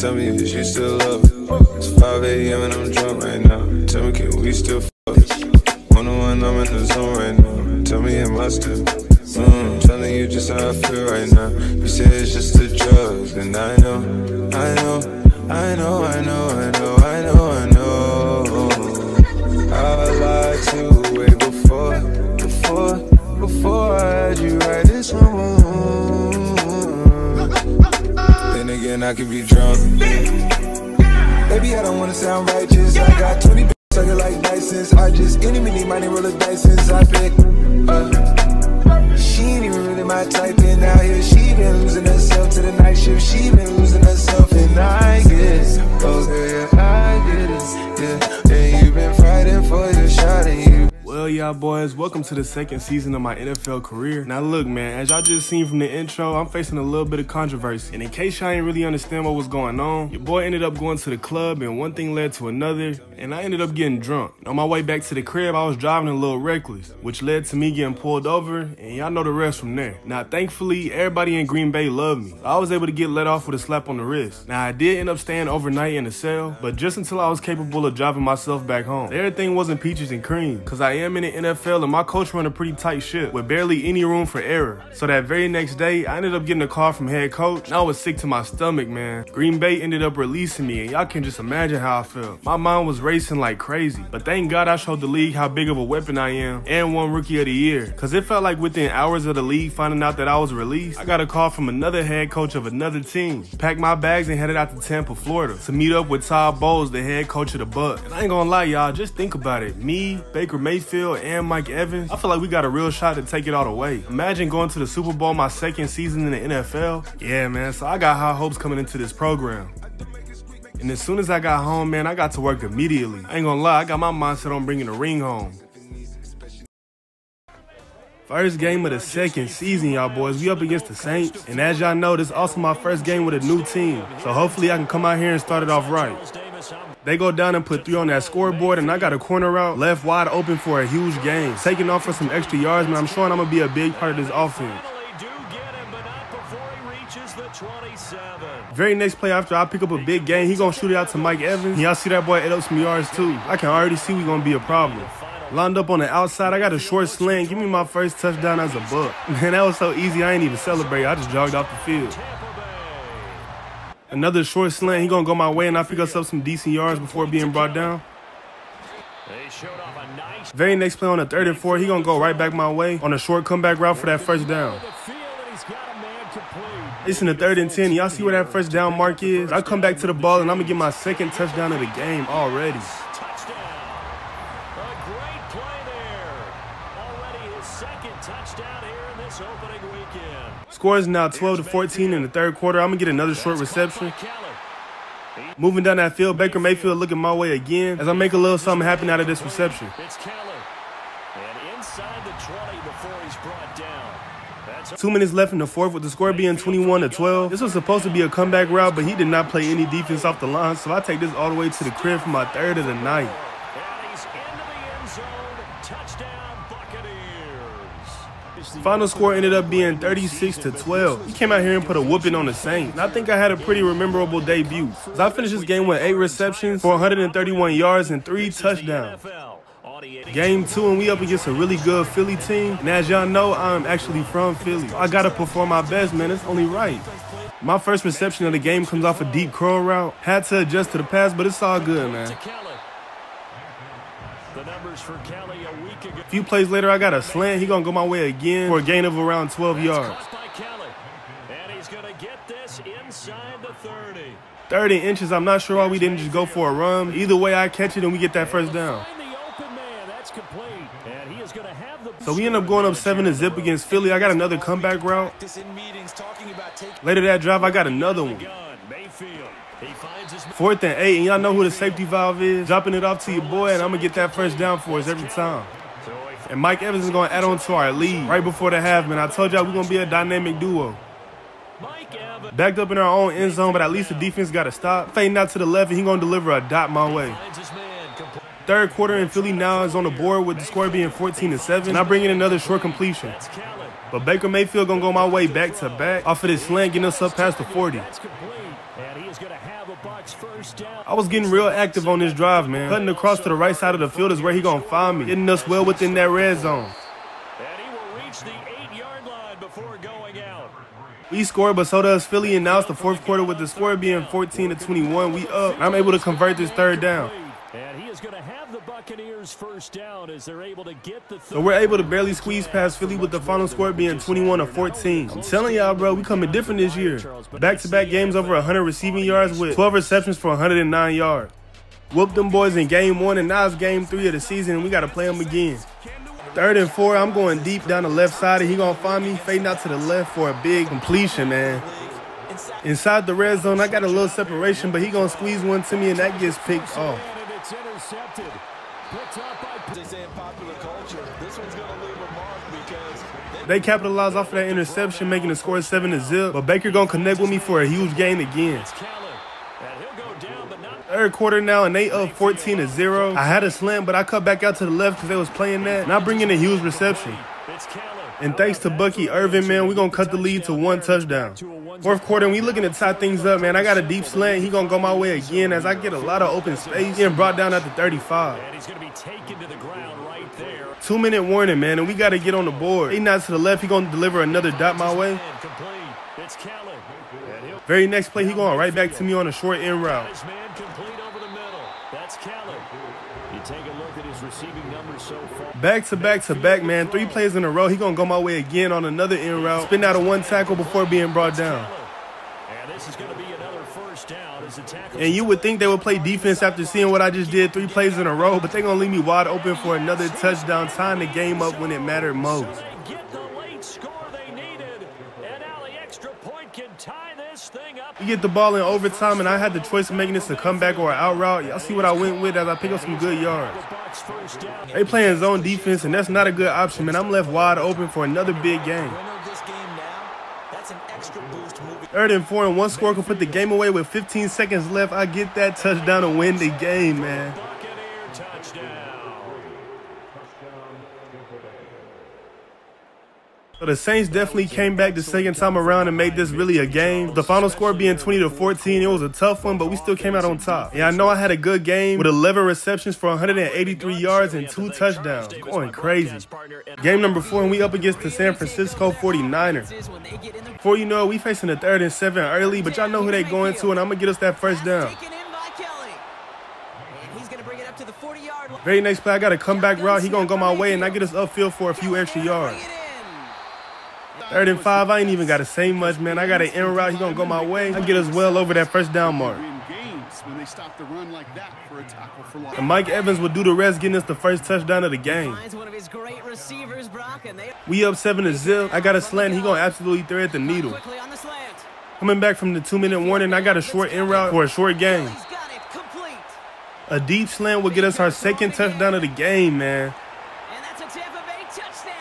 Tell me is you still love it? It's 5 a.m. and I'm drunk right now. Tell me can we still fuck? One-on-one, I'm in the zone right now. Tell me am I still? Telling you just how I feel right now. You say it's just a drug, and I know I lied to you way before I had you right this home. Then again, I could be drunk. Baby, I don't wanna sound righteous. I got 20 bitches sucking like license. I just any money roll a dice since I pick. She ain't even really my type, and out here she been losing herself to the night shift. She been losing herself, and I get it. Oh yeah, I get it. Yeah, and you been fighting for your shot, and you. Well, y'all boys, welcome to the second season of my NFL career. Now look, man, as y'all just seen from the intro, I'm facing a little bit of controversy. And in case y'all ain't really understand what was going on, your boy ended up going to the club and one thing led to another, and I ended up getting drunk. On my way back to the crib, I was driving a little reckless, which led to me getting pulled over, and y'all know the rest from there. Now, thankfully, everybody in Green Bay loved me. So I was able to get let off with a slap on the wrist. Now, I did end up staying overnight in a cell, but just until I was capable of driving myself back home. Everything wasn't peaches and cream, because I am in the NFL and my coach run a pretty tight ship with barely any room for error. So that very next day, I ended up getting a call from head coach, and I was sick to my stomach, man. Green Bay ended up releasing me, and y'all can just imagine how I felt. My mind was racing like crazy, but thank God I showed the league how big of a weapon I am and won Rookie of the Year, because it felt like within hours of the league finding out that I was released, I got a call from another head coach of another team. Packed my bags and headed out to Tampa, Florida to meet up with Todd Bowles, the head coach of the Bucs. And I ain't gonna lie, y'all, just think about it. Me, Baker Mayfield, and Mike Evans, I feel like we got a real shot to take it all the way. Imagine going to the Super Bowl my second season in the NFL. Yeah, man, so I got high hopes coming into this program. And as soon as I got home, man, I got to work immediately. I ain't gonna lie, I got my mindset on bringing the ring home. First game of the second season, y'all boys. We up against the Saints. And as y'all know, this is also my first game with a new team. So hopefully I can come out here and start it off right. They go down and put 3 on that scoreboard, and I got a corner route left wide open for a huge gain. Taking off for some extra yards, man. I'm showing I'm going to be a big part of this offense. Very next play after I pick up a big gain, he going to shoot it out to Mike Evans. Y'all see that boy ate up some yards too. I can already see we going to be a problem. Lined up on the outside, I got a short slant. Give me my first touchdown as a Buck. Man, that was so easy, I ain't even celebrate. I just jogged off the field. Another short slant, he gonna go my way, and I pick us up some decent yards before being brought down. Very next play on the 3rd and 4, he gonna go right back my way on a short comeback route for that first down. It's in the 3rd and 10. Y'all see where that first down mark is? I come back to the ball, and I'm gonna get my second touchdown of the game already. Score is now 12-14 in the 3rd quarter. I'm going to get another short reception. Moving down that field, Baker Mayfield looking my way again as I make a little something happen out of this reception. 2 minutes left in the 4th with the score being 21-12. This was supposed to be a comeback route, but he did not play any defense off the line, so I take this all the way to the crib for my 3rd of the night. Final score ended up being 36-12. He came out here and put a whooping on the Saints. And I think I had a pretty memorable debut. So I finished this game with 8 receptions for 131 yards and 3 touchdowns. Game 2, and we up against a really good Philly team. And as y'all know, I'm actually from Philly. I gotta perform my best, man. It's only right. My first reception of the game comes off a deep curl route. Had to adjust to the pass, but it's all good, man. A few plays later, I got a slant. He gonna go my way again for a gain of around 12 yards. 30 inches. I'm not sure why we didn't just go for a run. Either way, I catch it and we get that first down. So we end up going up 7-0 against Philly. I got another comeback route. Later that drive, I got another one. 4th and 8, and y'all know who the safety valve is. Dropping it off to your boy, and I'm going to get that first down for us every time. And Mike Evans is going to add on to our lead right before the half, man. I told y'all we're going to be a dynamic duo. Backed up in our own end zone, but at least the defense got to stop. Fading out to the left, and he's going to deliver a dot my way. 3rd quarter, and Philly now is on the board with the score being 14-7. And I bring in another short completion. But Baker Mayfield going to go my way back to back off of this slant, getting us up past the 40. I was getting real active on this drive, man. Cutting across to the right side of the field is where he gonna find me. Getting us well within that red zone. And he will reach the 8-yard line before going out. We scored, but so does Philly, and now it's the fourth quarter with the score being 14-21. We up. I'm able to convert this third down. And he is going to have the Buccaneers first down as they're able to get the So we're able to barely squeeze past Philly with the final score being 21-14. I'm telling y'all, bro, we coming different this year. Back-to-back games over 100 receiving yards with 12 receptions for 109 yards. Whooped them boys in game 1, and now it's game 3 of the season, and we got to play them again. 3rd and 4, I'm going deep down the left side, and he going to find me fading out to the left for a big completion, man. Inside the red zone, I got a little separation, but he going to squeeze one to me, and that gets picked off. It's intercepted. Picked up by They say in popular culture, this one's going to leave a mark because They capitalized off of that interception, making the score 7-0, but Baker going to connect with me for a huge gain again. and he'll go down, but not 3rd quarter now, and they up 14-0. I had a slant, but I cut back out to the left because they was playing that, and I bring in a huge reception. it's Keller. And thanks to Bucky Irvin, man, we going to cut the lead to 1 touchdown. 4th quarter, and we looking to tie things up, man. I got a deep slant. He going to go my way again as I get a lot of open space. Getting brought down at the 35. And he's going to be taken to the ground right there. 2-minute warning, man, and we got to get on the board. 8 knots to the left. He going to deliver another dot my way. Complete. It's Keller. And he'll Very next play, he going right back to me on a short end route. his man complete over the middle. That's Keller. You take a look at his receiving numbers so far. Back to back to back, man. 3 plays in a row. He going to go my way again on another end route. Spin out of 1 tackle before being brought down. And this is going to be another first down as the tackle. And you would think they would play defense after seeing what I just did 3 plays in a row, but they're going to leave me wide open for another touchdown, tying the game up when it mattered most. Get the late score they needed. And now the extra point can tie this thing up. We get the ball in overtime, and I had the choice of making this a comeback or an out route. Y'all see what I went with as I pick up some good yards. The Bucs first down. They playing zone defense, and that's not a good option, man. I'm left wide open for another big game. winner of this game now, that's an extra boost moving. 3rd and 4, and 1 score can put the game away with 15 seconds left. I get that touchdown to win the game, man. Buccaneer touchdown. So the Saints definitely came back the second time around and made this really a game. The final score being 20-14. It was a tough one, but we still came out on top. Yeah, I know I had a good game with 11 receptions for 183 yards and 2 touchdowns. Going crazy. Game number 4, and we up against the San Francisco 49ers. Before you know it, we facing a 3rd and 7 early, but y'all know who they going to, and I'm going to get us that first down. Taken in by Kelly. And he's going to bring it up to the 40-yard line. Very next play, I got a comeback route. He going to go my way, and I get us upfield for a few extra yards. 3rd and 5, I ain't even got to say much, man. I got an in route. He going to go my way. I get us well over that first down mark. When they stop the run like that for a tackle for loss. And Mike Evans would do the rest, getting us the first touchdown of the game. Finds one of his great receivers, Brock, and they We up 7-0. I got a slant. He going to absolutely thread the needle. quickly on the slant. Coming back from the 2-minute warning, I got a short in route for a short game. He's got it complete. A deep slant would get us our second touchdown of the game, man. And that's a Tampa Bay touchdown.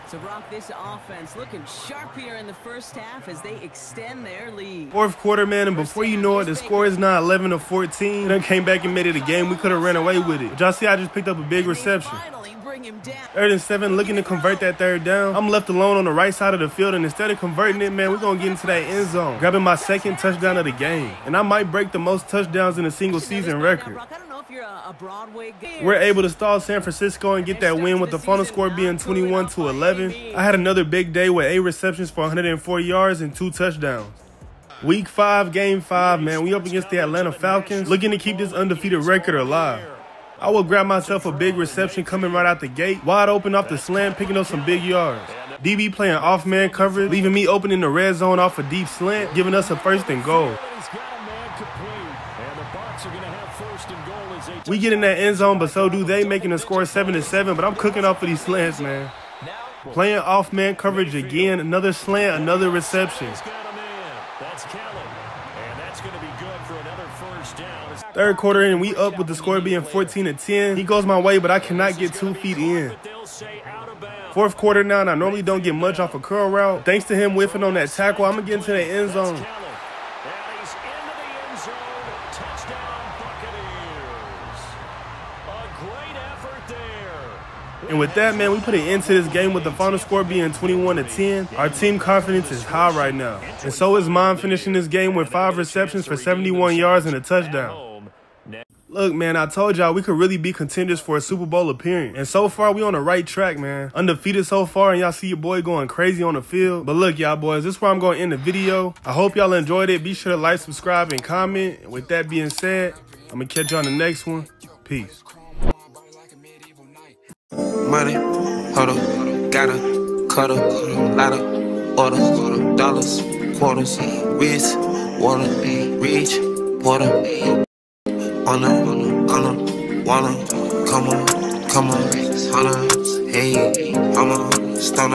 So, Brock, this offense looking sharp here in the first half as they extend their lead. 4th quarter, man, and before you know it, the score is now 11-14. Then came back and made it a game. We could have ran away with it. But y'all see, I just picked up a big reception. Finally bring him down. 3rd and 7, looking to convert that 3rd down. I'm left alone on the right side of the field, and instead of converting it, man, we're going to get into that end zone, grabbing my second touchdown of the game. And I might break the most touchdowns in a single season record. Brock, I don't know if you're a Broadway guy. We're able to stall San Francisco and get that win with the final score being 21-11. I had another big day with 8 receptions for 104 yards and 2 touchdowns. Week 5, Game 5, man. We up against the Atlanta Falcons, looking to keep this undefeated record alive. I will grab myself a big reception coming right out the gate, wide open off the slant, picking up some big yards. DB playing off-man coverage, leaving me open in the red zone off a deep slant, giving us a 1st and goal. He's got a man complete. And the Bucs are going to have 1st and goal as they We get in that end zone, but so do they, making the score 7-7, but I'm cooking off of these slants, man. Playing off-man coverage again, another slant, another reception. He's got a man. That's Kelly. And that's going to be good for another first down. 3rd quarter, and we up with the score being 14-10. He goes my way, but I cannot get 2 feet in. But they'll say out of bounds. 4th quarter now, and I normally don't get much off a curl route. Thanks to him whiffing on that tackle, I'm going to get into the end zone. Keller. And he's into the end zone. Touchdown, Buccaneers. A great effort there. And with that, man, we put an end to this game with the final score being 21-10. Our team confidence is high right now. And so is mine, finishing this game with 5 receptions for 71 yards and a touchdown. Look, man, I told y'all we could really be contenders for a Super Bowl appearance. And so far, we on the right track, man. Undefeated so far, and y'all see your boy going crazy on the field. But look, y'all boys, this is where I'm going to end the video. I hope y'all enjoyed it. Be sure to like, subscribe, and comment. And with that being said, I'm going to catch you on the next one. Peace. Money, huddle, gotta, cuddle, ladder, order, dollars, quarters, wrist, water, reach, water. Wanna, come on, hey, I'm a stunner.